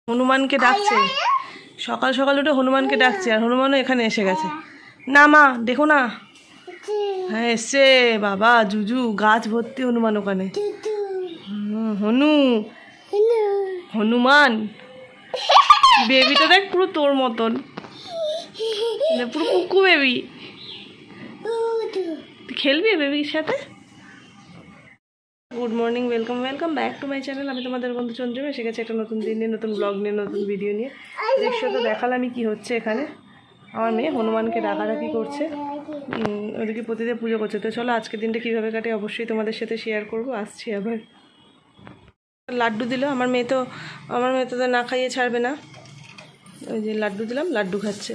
হনুমানকে ডাকছে, সকাল সকাল উঠে হনুমানকে ডাকছে, আর হনুমানও এখানে এসে গেছে। না মা দেখো না, হ্যাঁ এসছে বাবা জুজু, গাছ ভর্তি হনুমান ওখানে। হনু হনুমান বেবিটা দেখ পুরো তোর মতন, পুরো কুকু বেবি। তুই খেলবি বেবির সাথে? Good morning, welcome welcome back to my channel. আমি তোমাদের বন্ধু চন্দ্রিমা, এসে গেছে একটা নতুন দিন নিয়ে, নতুন ব্লগ নিয়ে, নতুন ভিডিও নিয়ে। দেখছো তো, দেখালামই কি হচ্ছে এখানে। আমার মেয়ে হনুমানকে ডাকাডাকি করছে, ওদিকে প্রতিদিন পুজো করছে। তো চলো আজকের দিনটা কীভাবে কাটে অবশ্যই তোমাদের সাথে শেয়ার করবো। আসছি আবার। লাড্ডু দিল আমার মেয়ে, তো না খাইয়ে ছাড়বে না। ওই যে লাড্ডু দিলাম, লাড্ডু খাচ্ছে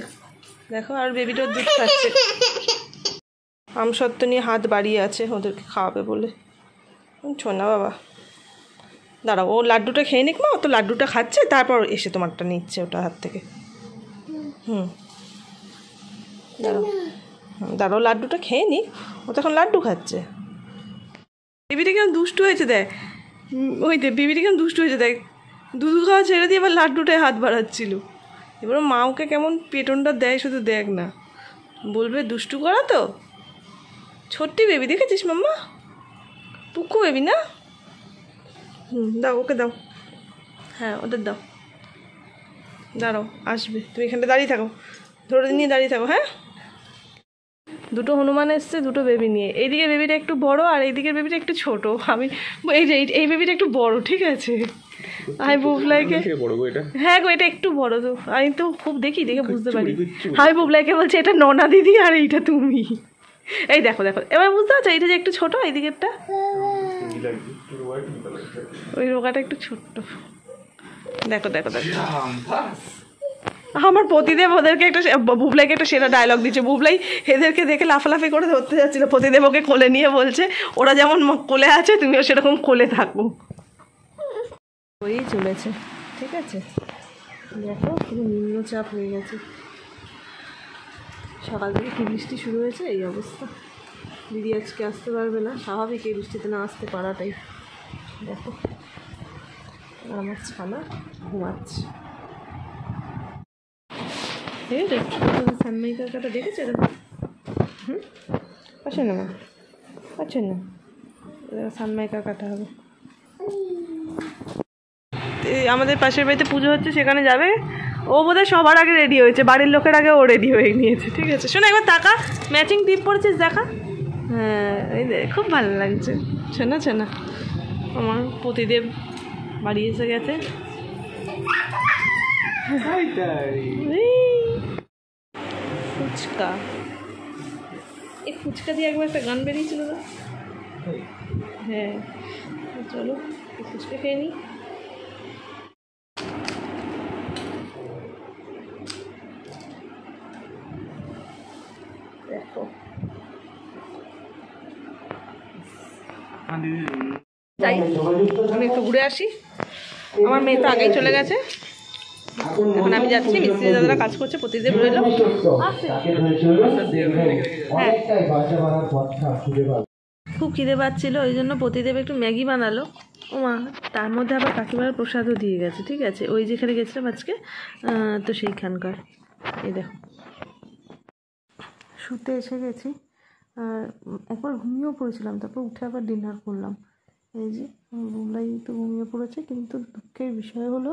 দেখো, আর বেবিটাও দুধ খাচ্ছে। আমসত্ত্ব নিয়ে হাত বাড়িয়ে আছে ওদেরকে খাওয়াবে বলে। শোনা বাবা, দাঁড়াও, ও লাড্ডুটা খেয়ে নিক মা, ও তো লাড্ডুটা খাচ্ছে, তারপর এসে তোমারটা নিচ্ছে ওটা হাত থেকে। দাঁড়াও দাঁড়াও, লাড্ডুটা খেয়ে নিক, ও তো এখন লাড্ডু খাচ্ছে। বেবিটা কেমন দুষ্টু হয়েছে দেখ, ওই দেখ বেবিটা কেমন দুষ্টু হয়েছে দেখ, দুধ খাওয়া ছেড়ে দিয়ে এবার লাড্ডুটায় হাত বাড়াচ্ছিল। এবার মা ওকে কেমন পেটনটা দেয় শুধু দেখ না, বলবে দুষ্টু করা তো। ছোট্টি বেবি দেখেছিস মাম্মা, পুকু বেবি না? দাও ওকে দাও, হ্যাঁ ওদের দাও। দাঁড়াও আসবে, তুমি এখানটা দাঁড়িয়ে থাকো, ধরে নিয়ে দাঁড়িয়ে থাকো। হ্যাঁ, দুটো হনুমান এসছে দুটো বেবি নিয়ে। এইদিকে বেবিটা একটু বড় আর এইদিকের বেবিটা একটু ছোট। আমি এই বেবিটা একটু বড়, ঠিক আছে। আমি বুবলাইকে, হ্যাঁ গো এটা একটু বড়, তো আমি তো খুব দেখে বুঝতে পারি। আমি বুবলাইকে বলছি এটা ননা দিদি আর এইটা তুমি। এই দেখো দেখো, এবার বুঝতে পারছো এইটা যে একটু ছোট, এই দিকেরটা ওই রোগাটা একটু ছোট্ট। দেখো দেখো দেখো, আমার প্রতিদেব ওদেরকে একটা, বুবলাইকে একটা সেরা ডায়লগ দিচ্ছে। বুবলাই এদেরকে দেখে লাফালাফি করে ধরতে যাচ্ছিল, প্রতিদেব ওকে কোলে নিয়ে বলছে ওরা যেমন কোলে আছে তুমিও সেরকম কোলে থাকো। ওই চলেছে, ঠিক আছে। দেখো পুরো নিম্নচাপ হয়ে গেছে, সকাল থেকে কি বৃষ্টি শুরু হয়েছে, এই অবস্থা। দিদি আজকে আসতে পারবে না, স্বাভাবিক এই বৃষ্টিতে না আসতে পারাটাই। দেখো আর আমার ছানা ঘুমাচ্ছে। এই দেখো সানমাইকার কাটা দেখেছে এরকম। পাচ্ছে না মা, পাচ্ছে না, সানমাইকার কাটা হবে। আমাদের পাশের বাড়িতে পুজো হচ্ছে, সেখানে যাবে ও। বোধহয় সবার আগে রেডি হয়েছে, বাড়ির লোকের আগে ও রেডি হয়ে নিয়েছে, ঠিক আছে। শোনো একবার তাকা, ম্যাচিং টিপ পরেছিস দেখা। হ্যাঁ এই দেখ খুব ভালো লাগছে। শোনা শোনা, আমার প্রতিদেব বাড়ি এসে গেছে। ফুচকা, এই ফুচকা দিয়ে একবার একটা গান বেরিয়েছিল না। হ্যাঁ চলো ফুচকা খেয়ে নিই। দেখো যাই, আমি একটু ঘুরে আসি। আমার মেয়ে তো আগেই চলে গেছে, এখন আমি যাচ্ছি। মিস্ত্রি দাদারা কাজ করছে, প্রতিদিন রইল। হ্যাঁ খুব খিদে পাচ্ছিল, ওই জন্য প্রতিদেব একটু ম্যাগি বানালো। ও মা, তার মধ্যে আবার কাকিমার প্রসাদও দিয়ে গেছে, ঠিক আছে। ওই যেখানে গেছিলাম আজকে, তো সেইখানকার। এই দেখো শুতে এসে গেছি, আর একবার ঘুমিয়েও পড়েছিলাম, তারপর উঠে আবার ডিনার করলাম। এই যে বুবলাই তো ঘুমিয়ে পড়েছে, কিন্তু দুঃখের বিষয় হলো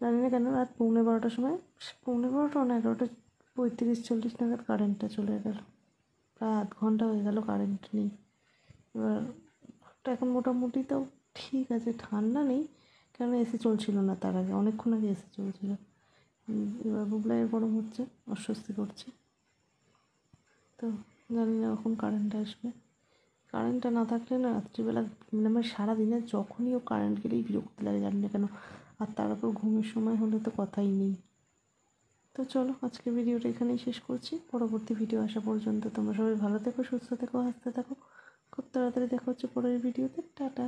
জানি না কেন রাত 12:15টার সময়, 12:15 না 11:35-40 নাগাদ কারেন্টটা চলে গেল। প্রায় আধ ঘন্টা হয়ে গেল কারেন্ট নেই। এবার এখন মোটামুটি তো ঠিক আছে, ঠান্ডা নেই, কেন এসি চলছিল না তার আগে, অনেকক্ষণ আগে এসি চলছিল। এবার বুবলাইয়ের গরম হচ্ছে, অস্বস্তি করছে, তো জানি না কখন কারেন্টটা আসবে। কারেন্টটা না থাকলে না রাত্রিবেলা, মানে আমার সারাদিনে যখনই ও কারেন্ট গেলেই বিরক্তি লাগে, জানি না কেন। আর তার উপর ঘুমের সময় হলে তো কথাই নেই। তো চলো আজকে ভিডিওটা এখানেই শেষ করছি। পরবর্তী ভিডিও আসা পর্যন্ত তোমরা সবাই ভালো থেকো, সুস্থ থেকো, হাসতে থাকো। খুব তাড়াতাড়ি দেখা হচ্ছে পরের ভিডিওতে। টাটা।